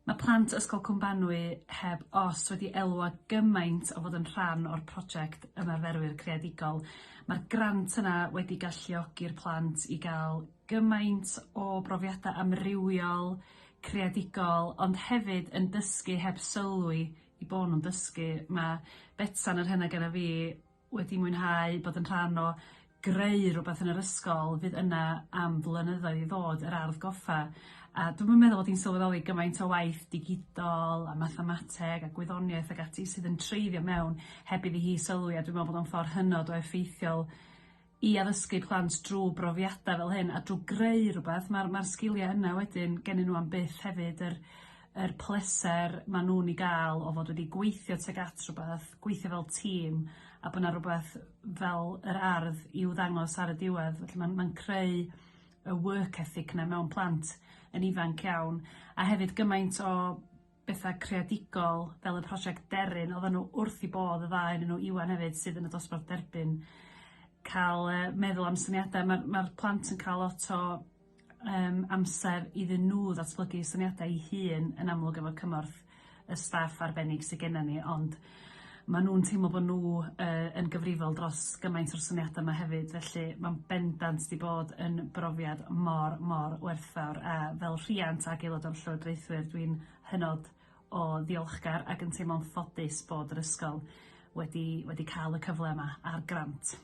Mae plant ysgol Cwm Banwy heb os wedi elwa gymaint o fod yn rhan o'r prosiect ymarferwyr creadigol. Mae'r grant yna wedi galluogi'r plant i gael gymaint o brofiadau amrywiol, creadigol, ond hefyd yn dysgu heb sylwi i bod nhw'n dysgu. Mae Betsan yr hynna gyda fi wedi mwynhau bod yn rhan o greu rhywbeth yn yr ysgol fydd yna am flynyddoedd i ddod, yr ardd goffa. A dwi'n meddwl bod hi'n sylweddoli gymaint o waith digidol a mathemateg a gwyddoniaeth ag ati sydd yn treiddio mewn heb iddi hi sylwi, a dwi'n meddwl bod o'n ffordd hynod o effeithiol i addysgu plant drwy brofiadau fel hyn a drwy greu rhywbeth. Mae'r sgiliau yna wedyn gennyn nhw am byth hefyd yr pleser maen nhw'n i gael o fod wedi gweithio tuag at rhywbeth, gweithio fel tîm, a bod yna rhywbeth fel yr ardd i'w ddangos ar y diwedd. Felly mae'n creu y work ethic yna mewn plant yn ifanc iawn, a hefyd gymaint o bethau creadigol fel y prosiect Dere, oedden nhw wrth i bodd y ddau yn nhw Iwan hefyd sydd yn y dosbarth derbyn cael meddwl am syniadau. Mae'r plant yn cael lot o amser iddyn nhw ddatblygu syniadau i hun, yn amlwg efo cymorth y staff arbennig sydd gennym ni, ond maen nhw'n teimlo bod nhw yn gyfrifol dros gymaint o'r syniadau yma hefyd, felly mae'n bendant di bod yn brofiad mor werthfawr, a fel rhiant ac aelod o'r llywodraethwyr dwi'n hynod o ddiolchgar ac yn teimlo'n ffodus bod yr ysgol wedi cael y cyfle yma a'r grant.